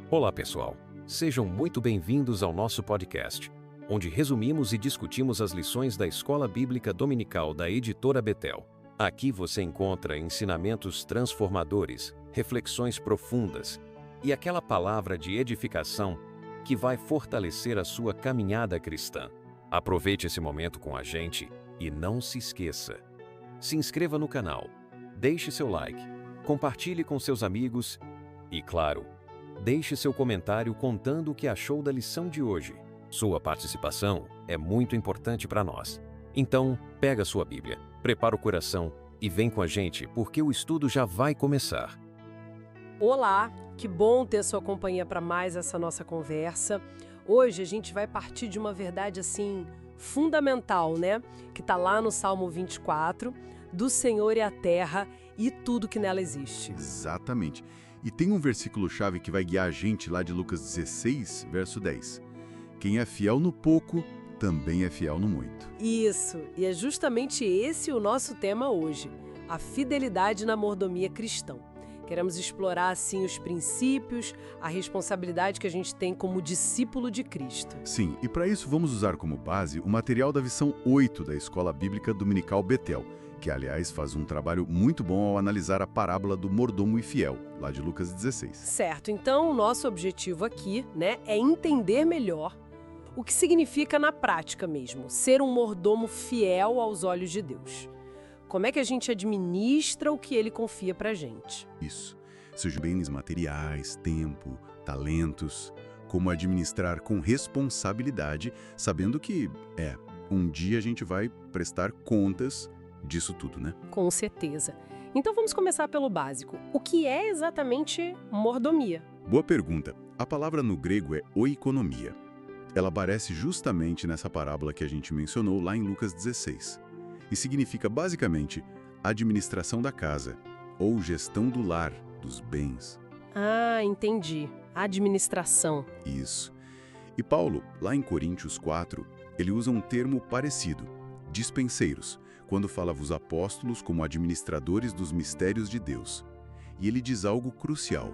Olá, pessoal. Sejam muito bem-vindos ao nosso podcast, onde resumimos e discutimos as lições da Escola Bíblica Dominical da Editora Betel. Aqui você encontra ensinamentos transformadores, reflexões profundas e aquela palavra de edificação que vai fortalecer a sua caminhada cristã. Aproveite esse momento com a gente e não se esqueça. Se inscreva no canal, deixe seu like, compartilhe com seus amigos e, claro, deixe seu comentário contando o que achou da lição de hoje. Sua participação é muito importante para nós. Então, pega sua Bíblia, prepara o coração e vem com a gente porque o estudo já vai começar. Olá, que bom ter sua companhia para mais essa nossa conversa. Hoje a gente vai partir de uma verdade assim fundamental, né? Que está lá no Salmo 24, do Senhor é a terra e tudo que nela existe. Exatamente. E tem um versículo-chave que vai guiar a gente lá de Lucas 16, verso 10. Quem é fiel no pouco, também é fiel no muito. Isso, e é justamente esse o nosso tema hoje, a fidelidade na mordomia cristã. Queremos explorar, assim, os princípios, a responsabilidade que a gente tem como discípulo de Cristo. Sim, e para isso vamos usar como base o material da lição 8 da Escola Bíblica Dominical Betel, que, aliás, faz um trabalho muito bom ao analisar a parábola do mordomo infiel, lá de Lucas 16. Certo, então o nosso objetivo aqui, né, é entender melhor o que significa na prática mesmo, ser um mordomo fiel aos olhos de Deus. Como é que a gente administra o que ele confia pra gente? Isso. Sejam bens materiais, tempo, talentos, como administrar com responsabilidade, sabendo que, um dia a gente vai prestar contas disso tudo, né? Com certeza. Então vamos começar pelo básico. O que é exatamente mordomia? Boa pergunta. A palavra no grego é oikonomia. Ela aparece justamente nessa parábola que a gente mencionou lá em Lucas 16. E significa basicamente administração da casa, ou gestão do lar, dos bens. Ah, entendi. Administração. Isso. E Paulo, lá em Coríntios 4, ele usa um termo parecido, dispenseiros, quando fala os apóstolos como administradores dos mistérios de Deus. E ele diz algo crucial.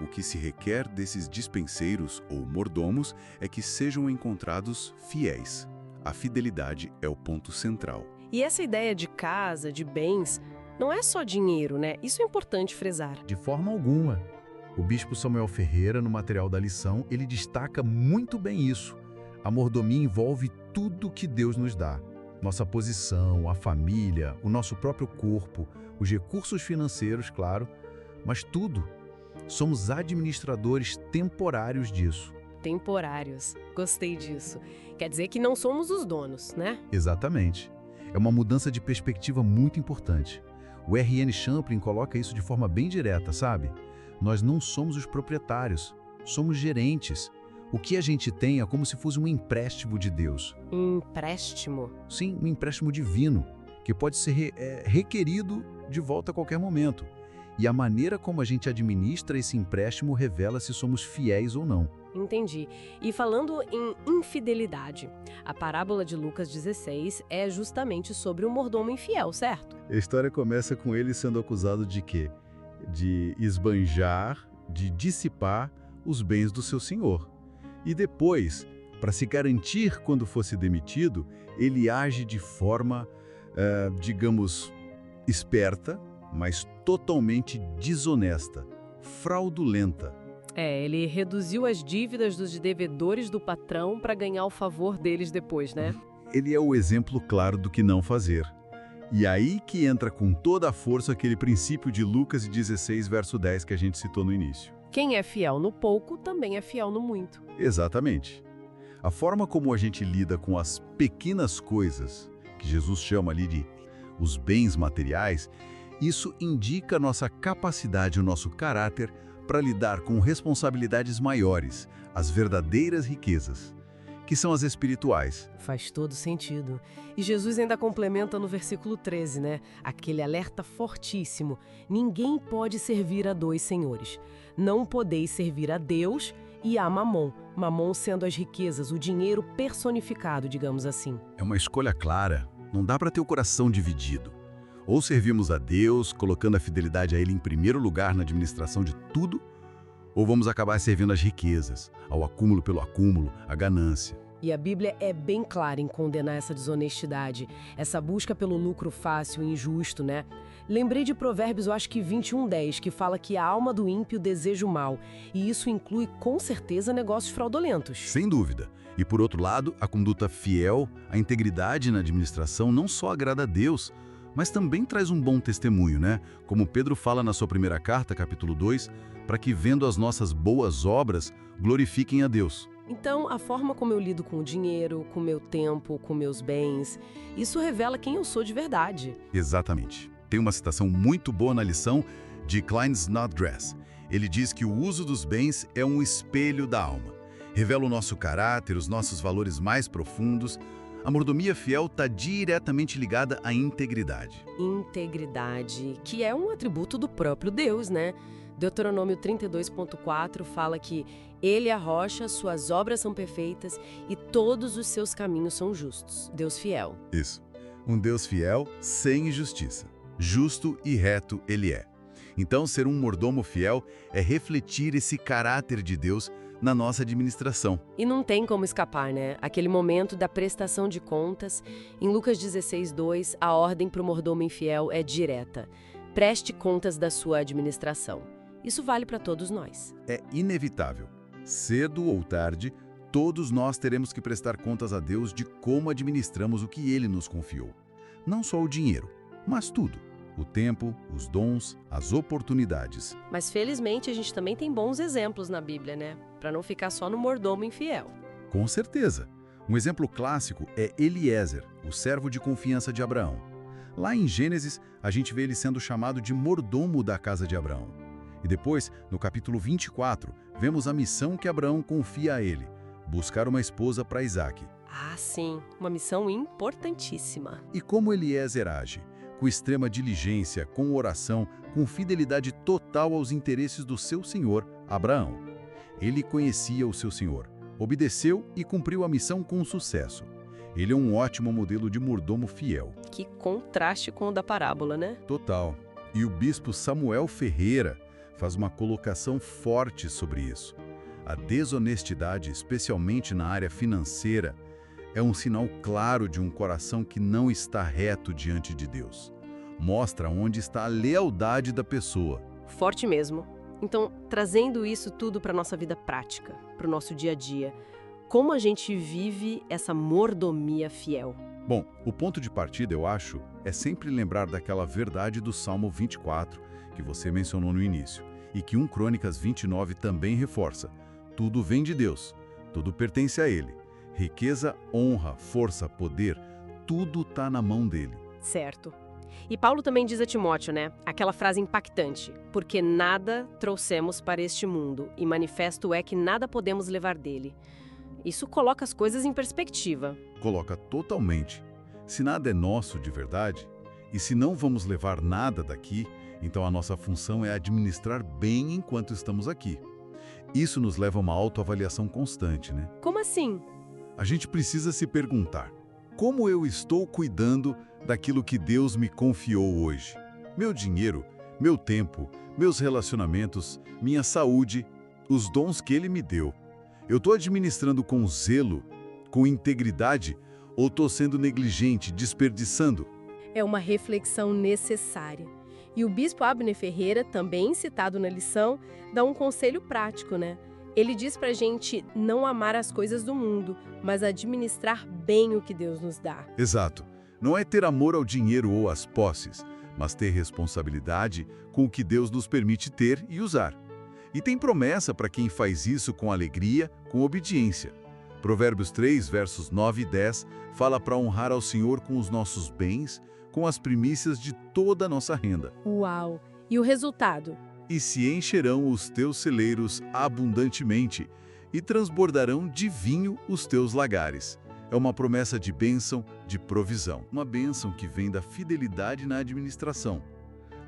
O que se requer desses dispenseiros ou mordomos é que sejam encontrados fiéis. A fidelidade é o ponto central. E essa ideia de casa, de bens, não é só dinheiro, né? Isso é importante frisar. De forma alguma. O bispo Samuel Ferreira, no material da lição, ele destaca muito bem isso. A mordomia envolve tudo que Deus nos dá. Nossa posição, a família, o nosso próprio corpo, os recursos financeiros, claro, mas tudo. Somos administradores temporários disso. Temporários. Gostei disso. Quer dizer que não somos os donos, né? Exatamente. É uma mudança de perspectiva muito importante. O R.N. Champlin coloca isso de forma bem direta, sabe? Nós não somos os proprietários, somos gerentes. O que a gente tem é como se fosse um empréstimo de Deus. Empréstimo? Sim, um empréstimo divino, que pode ser requerido de volta a qualquer momento. E a maneira como a gente administra esse empréstimo revela se somos fiéis ou não. Entendi. E falando em infidelidade, a parábola de Lucas 16 é justamente sobre o mordomo infiel, certo? A história começa com ele sendo acusado de quê? De esbanjar, de dissipar os bens do seu senhor. E depois, para se garantir quando fosse demitido, ele age de forma, digamos, esperta, mas totalmente desonesta, fraudulenta. Ele reduziu as dívidas dos devedores do patrão para ganhar o favor deles depois, né? Ele é o exemplo claro do que não fazer. E aí que entra com toda a força aquele princípio de Lucas 16, verso 10 que a gente citou no início. Quem é fiel no pouco também é fiel no muito. Exatamente. A forma como a gente lida com as pequenas coisas, que Jesus chama ali de os bens materiais, isso indica nossa capacidade, o nosso caráter para lidar com responsabilidades maiores, as verdadeiras riquezas, que são as espirituais. Faz todo sentido. E Jesus ainda complementa no versículo 13, né? Aquele alerta fortíssimo. Ninguém pode servir a dois senhores. Não podeis servir a Deus e a Mamon. Mamon sendo as riquezas, o dinheiro personificado, digamos assim. É uma escolha clara. Não dá para ter o coração dividido. Ou servimos a Deus, colocando a fidelidade a Ele em primeiro lugar na administração de tudo, Ou vamos acabar servindo às riquezas, ao acúmulo pelo acúmulo, à ganância. E a Bíblia é bem clara em condenar essa desonestidade, essa busca pelo lucro fácil e injusto, né? Lembrei de Provérbios, eu acho que 21:10, que fala que a alma do ímpio deseja o mal, e isso inclui com certeza negócios fraudulentos. Sem dúvida. E por outro lado, a conduta fiel, a integridade na administração não só agrada a Deus, mas também traz um bom testemunho, né? Como Pedro fala na sua primeira carta, capítulo 2, para que vendo as nossas boas obras, glorifiquem a Deus. Então, a forma como eu lido com o dinheiro, com o meu tempo, com meus bens, isso revela quem eu sou de verdade. Exatamente. Tem uma citação muito boa na lição de Klein Snodgrass. Ele diz que o uso dos bens é um espelho da alma. Revela o nosso caráter, os nossos valores mais profundos. A mordomia fiel está diretamente ligada à integridade. Integridade, que é um atributo do próprio Deus, né? Deuteronômio 32:4 fala que Ele é a rocha, suas obras são perfeitas e todos os seus caminhos são justos. Deus fiel. Isso. Um Deus fiel sem injustiça. Justo e reto Ele é. Então, ser um mordomo fiel é refletir esse caráter de Deus na nossa administração. E não tem como escapar, né? Aquele momento da prestação de contas. Em Lucas 16:2, a ordem para o mordomo infiel é direta. Preste contas da sua administração. Isso vale para todos nós. É inevitável. Cedo ou tarde, todos nós teremos que prestar contas a Deus de como administramos o que Ele nos confiou. Não só o dinheiro, mas tudo. O tempo, os dons, as oportunidades. Mas felizmente a gente também tem bons exemplos na Bíblia, né? Para não ficar só no mordomo infiel. Com certeza. Um exemplo clássico é Eliezer, o servo de confiança de Abraão. Lá em Gênesis, a gente vê ele sendo chamado de mordomo da casa de Abraão. E depois, no capítulo 24, vemos a missão que Abraão confia a ele, buscar uma esposa para Isaque. Ah, sim, uma missão importantíssima. E como Eliezer age? Com extrema diligência, com oração, com fidelidade total aos interesses do seu senhor, Abraão. Ele conhecia o seu senhor, obedeceu e cumpriu a missão com sucesso. Ele é um ótimo modelo de mordomo fiel. Que contraste com o da parábola, né? Total. E o bispo Samuel Ferreira faz uma colocação forte sobre isso. A desonestidade, especialmente na área financeira, é um sinal claro de um coração que não está reto diante de Deus. Mostra onde está a lealdade da pessoa. Forte mesmo. Então, trazendo isso tudo para a nossa vida prática, para o nosso dia a dia, como a gente vive essa mordomia fiel? Bom, o ponto de partida, eu acho, é sempre lembrar daquela verdade do Salmo 24, que você mencionou no início, e que 1 Crônicas 29 também reforça. Tudo vem de Deus, tudo pertence a Ele. Riqueza, honra, força, poder, tudo está na mão dele. Certo. E Paulo também diz a Timóteo, né? Aquela frase impactante. Porque nada trouxemos para este mundo, e manifesto é que nada podemos levar dele. Isso coloca as coisas em perspectiva. Coloca totalmente. Se nada é nosso de verdade, e se não vamos levar nada daqui, então a nossa função é administrar bem enquanto estamos aqui. Isso nos leva a uma autoavaliação constante, né? Como assim? A gente precisa se perguntar: como eu estou cuidando daquilo que Deus me confiou hoje? Meu dinheiro, meu tempo, meus relacionamentos, minha saúde, os dons que Ele me deu. Eu estou administrando com zelo, com integridade, ou estou sendo negligente, desperdiçando? É uma reflexão necessária. E o bispo Abner Ferreira, também citado na lição, dá um conselho prático, né? Ele diz pra gente não amar as coisas do mundo, mas administrar bem o que Deus nos dá. Exato. Não é ter amor ao dinheiro ou às posses, mas ter responsabilidade com o que Deus nos permite ter e usar. E tem promessa para quem faz isso com alegria, com obediência. Provérbios 3, versos 9 e 10, fala para honrar ao Senhor com os nossos bens, com as primícias de toda a nossa renda. Uau! E o resultado? E se encherão os teus celeiros abundantemente, e transbordarão de vinho os teus lagares. É uma promessa de bênção, de provisão. Uma bênção que vem da fidelidade na administração.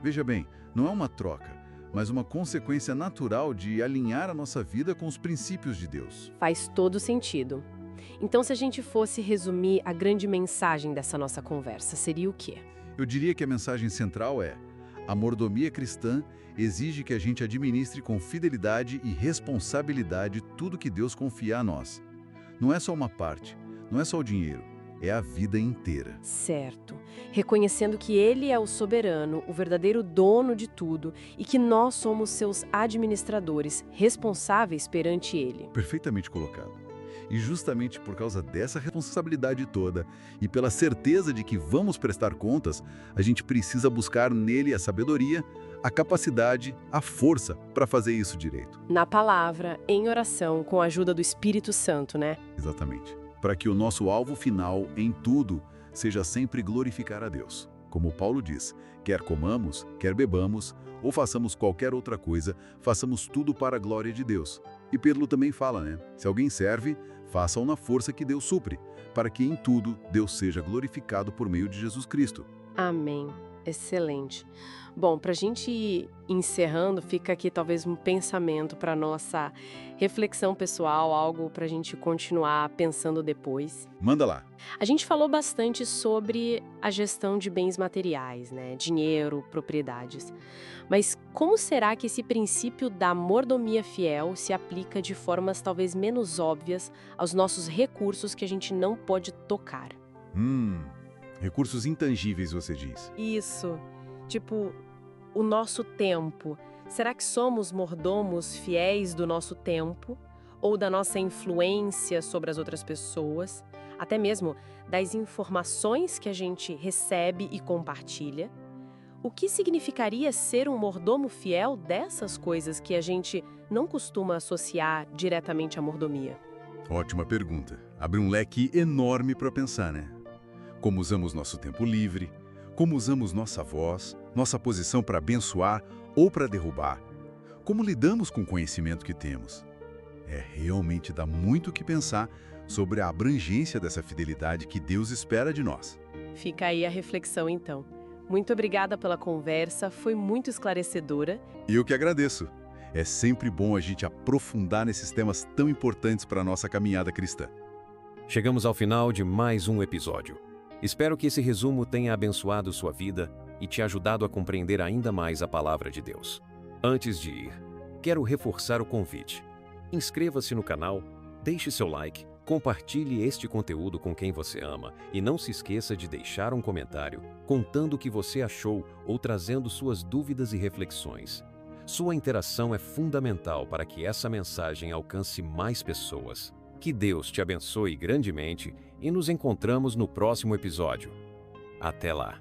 Veja bem, não é uma troca, mas uma consequência natural de alinhar a nossa vida com os princípios de Deus. Faz todo sentido. Então, se a gente fosse resumir a grande mensagem dessa nossa conversa, seria o quê? Eu diria que a mensagem central é: a mordomia cristã exige que a gente administre com fidelidade e responsabilidade tudo que Deus confia a nós. Não é só uma parte, não é só o dinheiro, é a vida inteira. Certo. Reconhecendo que Ele é o soberano, o verdadeiro dono de tudo e que nós somos seus administradores, responsáveis perante Ele. Perfeitamente colocado. E justamente por causa dessa responsabilidade toda e pela certeza de que vamos prestar contas, a gente precisa buscar nele a sabedoria, a capacidade, a força para fazer isso direito. Na palavra, em oração, com a ajuda do Espírito Santo, né? Exatamente. Para que o nosso alvo final em tudo seja sempre glorificar a Deus. Como Paulo diz, quer comamos, quer bebamos, ou façamos qualquer outra coisa, façamos tudo para a glória de Deus. E Pedro também fala, né? Se alguém serve, faça-o na força que Deus supre, para que em tudo Deus seja glorificado por meio de Jesus Cristo. Amém. Excelente. Bom, para a gente ir encerrando, fica aqui talvez um pensamento para nossa reflexão pessoal, algo para a gente continuar pensando depois. Manda lá. A gente falou bastante sobre a gestão de bens materiais, né? Dinheiro, propriedades. Mas como será que esse princípio da mordomia fiel se aplica de formas talvez menos óbvias aos nossos recursos que a gente não pode tocar? Recursos intangíveis, você diz. Isso. Tipo, o nosso tempo. Será que somos mordomos fiéis do nosso tempo? Ou da nossa influência sobre as outras pessoas? Até mesmo das informações que a gente recebe e compartilha? O que significaria ser um mordomo fiel dessas coisas que a gente não costuma associar diretamente à mordomia? Ótima pergunta. Abre um leque enorme para pensar, né? Como usamos nosso tempo livre, como usamos nossa voz, nossa posição para abençoar ou para derrubar, como lidamos com o conhecimento que temos. Realmente dá muito o que pensar sobre a abrangência dessa fidelidade que Deus espera de nós. Fica aí a reflexão, então. Muito obrigada pela conversa, foi muito esclarecedora. Eu que agradeço. É sempre bom a gente aprofundar nesses temas tão importantes para a nossa caminhada cristã. Chegamos ao final de mais um episódio. Espero que esse resumo tenha abençoado sua vida e te ajudado a compreender ainda mais a palavra de Deus. Antes de ir, quero reforçar o convite. Inscreva-se no canal, deixe seu like, compartilhe este conteúdo com quem você ama e não se esqueça de deixar um comentário contando o que você achou ou trazendo suas dúvidas e reflexões. Sua interação é fundamental para que essa mensagem alcance mais pessoas. Que Deus te abençoe grandemente e nos encontramos no próximo episódio. Até lá!